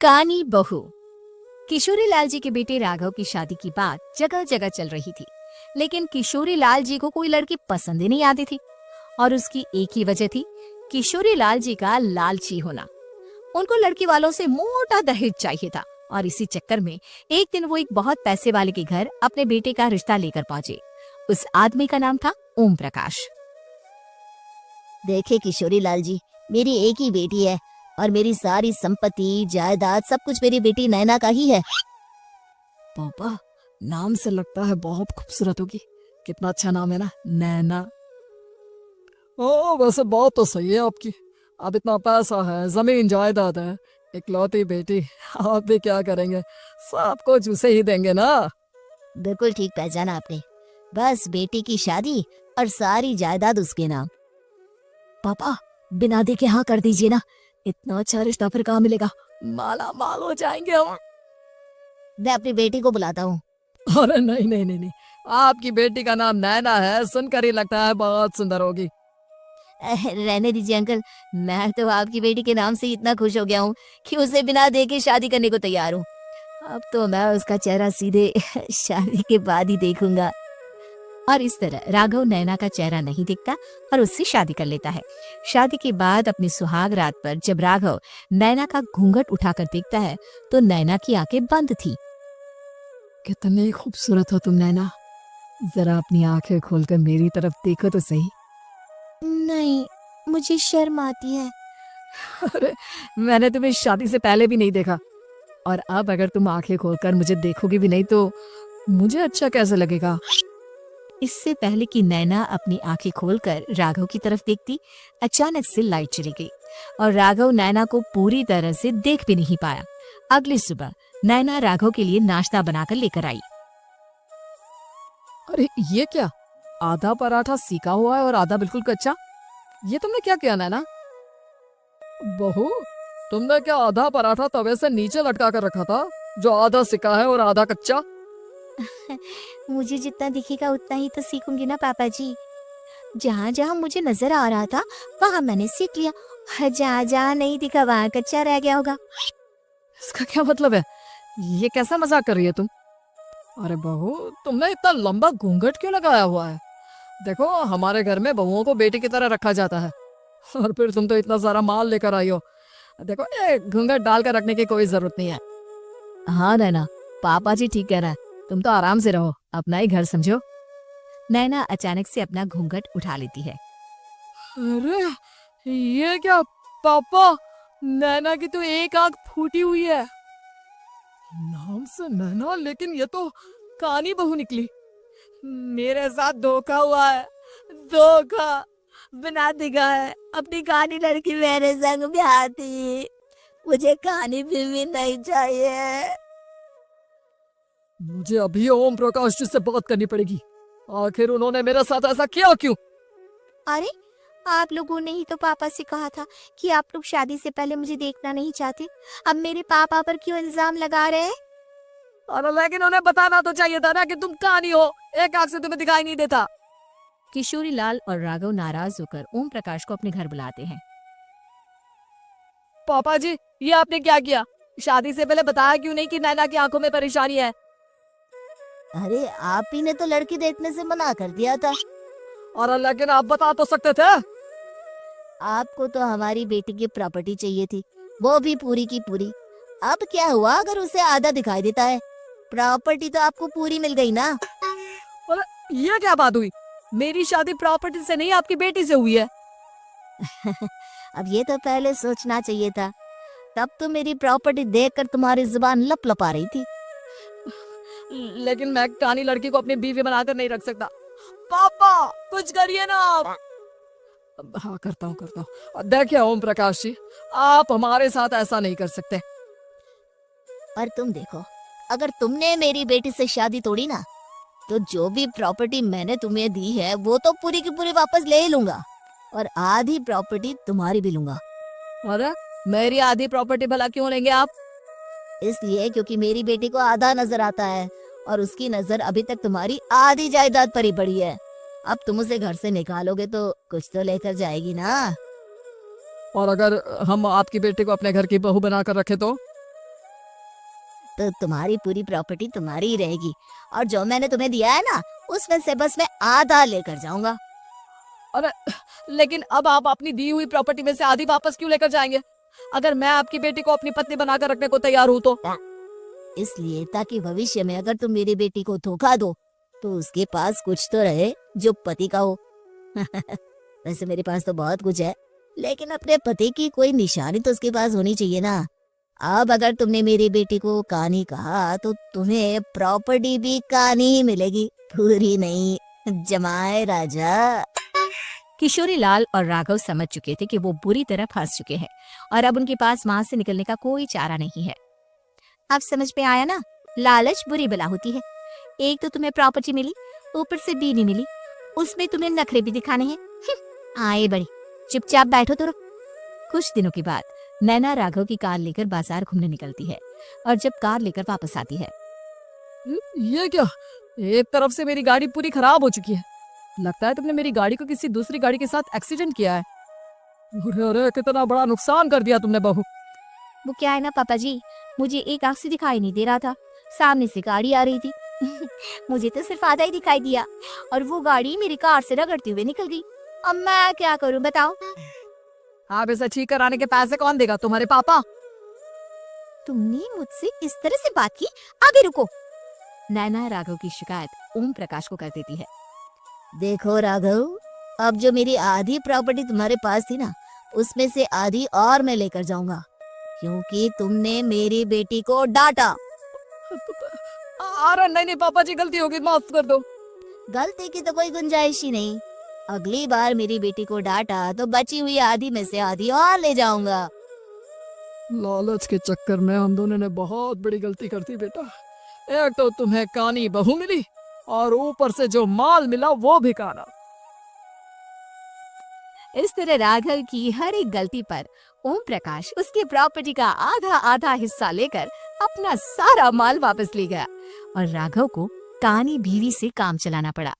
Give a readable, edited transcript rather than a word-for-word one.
कानी बहू। किशोरी लाल जी के बेटे राघव की शादी की बात जगह जगह चल रही थी, लेकिन किशोरी लाल जी को कोई लड़की पसंद ही नहीं आती थी। और उसकी एक ही वजह थी, किशोरी लाल जी का लालची होना। उनको लड़की वालों से मोटा दहेज चाहिए था और इसी चक्कर में एक दिन वो एक बहुत पैसे वाले के घर अपने बेटे का रिश्ता लेकर पहुंचे। उस आदमी का नाम था ओम प्रकाश। देखे किशोरी लाल जी, मेरी एक ही बेटी है और मेरी सारी संपत्ति जायदाद सब कुछ मेरी बेटी नैना का ही है। पापा, नाम से लगता है बहुत खूबसूरत होगी। कितना अच्छा नाम है ना, नैना। ओ वैसे बात तो सही है आपकी। अब इतना पैसा है, जमीन जायदाद है, इकलौती बेटी, आप भी क्या करेंगे? सब कुछ उसे ही देंगे ना। बिल्कुल ठीक पहचाना आपने। बस बेटी की शादी और सारी जायदाद उसके नाम। पापा, बिना देखे हाँ कर दीजिए ना। इतना अच्छा रिश्ता फिर कहाँ मिलेगा? माला माल हो जाएंगे हम। मैं अपनी बेटी को बुलाता हूँ। अरे नहीं नहीं नहीं नहीं, आपकी बेटी का नाम नैना है, सुनकर ही लगता है बहुत सुंदर होगी। रहने दीजिए अंकल, मैं तो आपकी बेटी के नाम से ही इतना खुश हो गया हूँ कि उसे बिना देखे शादी करने को तैयार हूँ। अब तो मैं उसका चेहरा सीधे शादी के बाद ही देखूंगा। और इस तरह राघव नैना का चेहरा नहीं देखता और उससे शादी कर लेता है। शादी के बाद अपनी सुहाग रात पर जब राघव नैना का घूंघट उठाकर देखता है तो नैना की आंखें बंद थी। कितनी खूबसूरत हो तुम नैना। जरा अपनी आंखें खोलकर मेरी तरफ देखो तो सही। नहीं, मुझे शर्म आती है। अरे, मैंने तुम्हें शादी से पहले भी नहीं देखा, और अब अगर तुम आंखें खोलकर मुझे देखोगे भी नहीं तो मुझे अच्छा कैसे लगेगा? इससे पहले कि नैना अपनी आंखें खोलकर राघव की तरफ देखती, अचानक से लाइट चली गई और राघव नैना को पूरी तरह से देख भी नहीं पाया। अगली सुबह नैना राघव के लिए नाश्ता बनाकर लेकर आई। अरे ये क्या, आधा पराठा सीका हुआ है और आधा बिल्कुल कच्चा। ये तुमने क्या किया नैना? बहू, तुमने क्या आधा पराठा तवे से नीचे लटका कर रखा था, जो आधा सिका है और आधा कच्चा? मुझे जितना दिखेगा उतना ही तो सीखूंगी ना पापा जी। जहाँ जहाँ मुझे नजर आ रहा था वहाँ मैंने सीख लिया, जहाँ जहाँ नहीं दिखा वहाँ कच्चा रह गया होगा। इसका क्या मतलब है? ये कैसा मजाक कर रही है तुम? अरे बहू, तुमने इतना लंबा घूंघट क्यों लगाया हुआ है? देखो, हमारे घर में बहुओं को बेटी की तरह रखा जाता है, और फिर तुम तो इतना सारा माल लेकर आई हो। देखो, ये घूंघट डालकर रखने की कोई जरूरत नहीं है। हाँ नैना, पापा जी ठीक कह रहा है, तुम तो आराम से रहो, अपना ही घर समझो। नैना अचानक से अपना घूंघट उठा लेती है। अरे ये क्या पापा, नैना की तो एक आंख फूटी हुई है। नाम से नैना, लेकिन ये तो कानी बहू निकली। मेरे साथ धोखा हुआ है, धोखा। बना दिखा है अपनी कहानी लड़की मेरे संग ब्याह थी। मुझे कहानी फिल्मी नहीं चाहिए। मुझे अभी ओम प्रकाश जी से बात करनी पड़ेगी। आखिर उन्होंने मेरे साथ ऐसा किया क्यों? अरे, आप लोगों ने ही तो पापा से कहा था कि आप लोग शादी से पहले मुझे देखना नहीं चाहते। अब मेरे पापा पर क्यों इल्जाम लगा रहे हैं? अरे लेकिन उन्हें बताना तो चाहिए था ना कि तुम कहानी हो, एक आंख से तुम्हें दिखाई नहीं देता। किशोरी लाल और राघव नाराज होकर ओम प्रकाश को अपने घर बुलाते हैं। पापा जी, ये आपने क्या किया? शादी से पहले बताया क्यों नहीं कि नैना की आंखों में परेशानी है? अरे, आप ही ने तो लड़की देखने से मना कर दिया था। और लेकिन आप बता तो सकते थे। आपको तो हमारी बेटी की प्रॉपर्टी चाहिए थी, वो भी पूरी की पूरी। अब क्या हुआ अगर उसे आधा दिखाई देता है? प्रॉपर्टी तो आपको पूरी मिल गई ना। और ये क्या बात हुई? मेरी शादी प्रॉपर्टी से नहीं, आपकी बेटी से हुई है। अब ये तो पहले सोचना चाहिए था। तब तो मेरी प्रॉपर्टी देखकर तुम्हारी जुबान लप लप आ रही थी। लेकिन मैं कानी लड़की को अपनी बीवी बनाकर नहीं रख सकता। पापा, कुछ करिए ना आप। हाँ, करता हूँ। देखिए ओम प्रकाश जी, आप हमारे साथ ऐसा नहीं कर सकते। और तुम देखो, अगर तुमने मेरी बेटी से शादी तोड़ी ना, तो जो भी प्रॉपर्टी मैंने तुम्हें दी है वो तो पूरी की पूरी वापस ले ही लूंगा, और आधी प्रॉपर्टी तुम्हारी भी लूंगा। अरे, मेरी आधी प्रॉपर्टी भला क्यों लेंगे आप? इसलिए क्योंकि मेरी बेटी को आधा नजर आता है और उसकी नजर अभी तक तुम्हारी आधी जायदाद पर ही पड़ी है। अब तुम उसे घर से निकालोगे तो कुछ तो लेकर जाएगी ना। और अगर हम आपकी बेटी को अपने घर की बहू बनाकर रखे तो? तो तुम्हारी पूरी प्रॉपर्टी तुम्हारी ही रहेगी, और जो मैंने तुम्हें दिया है ना उसमें से बस मैं आधा लेकर जाऊंगा। अरे लेकिन अब आप अपनी दी हुई प्रॉपर्टी में से आधी वापस क्यों लेकर जाएंगे? अगर मैं आपकी बेटी को अपनी पत्नी बनाकर रखने को तैयार हूँ तो? इसलिए ताकि भविष्य में अगर तुम मेरी बेटी को धोखा दो तो उसके पास कुछ तो रहे जो पति का हो। वैसे मेरे पास तो बहुत कुछ है, लेकिन अपने पति की कोई निशानी तो उसके पास होनी चाहिए ना। अब अगर तुमने मेरी बेटी को कहानी कहा तो तुम्हें प्रॉपर्टी भी कहानी ही मिलेगी, पूरी नहीं। जमाए राजा। किशोरी लाल और राघव समझ चुके थे कि वो बुरी तरह फंस चुके हैं और अब उनके पास वहां से निकलने का कोई चारा नहीं है। अब समझ में आया ना, लालच बुरी बला होती है। एक तो तुम्हें प्रॉपर्टी मिली, ऊपर से बीवी मिली, उसमें तुम्हें नखरे भी दिखाने हैं। आए बड़ी, चुपचाप बैठो तो। कुछ दिनों के बाद नैना राघव की कार लेकर बाजार घूमने निकलती है और जब कार लेकर वापस आती है, ये क्या? एक तरफ से मेरी गाड़ी पूरी खराब हो चुकी है। लगता है तुमने मेरी गाड़ी को किसी दूसरी गाड़ी के साथ एक्सीडेंट किया है। अरे अरे, कितना बड़ा नुकसान कर दिया तुमने बहू। वो क्या है ना पापा जी, मुझे एक आंख से दिखाई नहीं दे रहा था, सामने से गाड़ी आ रही थी। मुझे तो सिर्फ आधा ही दिखाई दिया और वो गाड़ी मेरी कार से रगड़ते हुए निकल गई। अब मैं क्या करूं बताओ? आप इसे ठीक कराने के पैसे कौन देगा? तुम्हारे पापा? तुमने मुझसे इस तरह से बात की? आगे रुको। नैना राघव की शिकायत ओम प्रकाश को कर देती है। देखो राघव, अब जो मेरी आधी प्रॉपर्टी तुम्हारे पास थी ना उसमें से आधी और मैं लेकर जाऊंगा, क्योंकि तुमने मेरी बेटी को डांटा। अरे नहीं नहीं पापा जी, गलती होगी, माफ कर दो। गलती की तो कोई गुंजाइश ही नहीं। अगली बार मेरी बेटी को डांटा तो बची हुई आधी में से आधी और ले जाऊंगा। लालच के चक्कर में हम दोनों ने बहुत बड़ी गलती कर दी बेटा। एक तो तुम्हें कानी बहू मिली और ऊपर से जो माल मिला वो भी काना। इस तरह राघव की हर एक गलती पर ओम प्रकाश उसकी प्रॉपर्टी का आधा आधा हिस्सा लेकर अपना सारा माल वापस ले गया और राघव को कानी बीवी से काम चलाना पड़ा।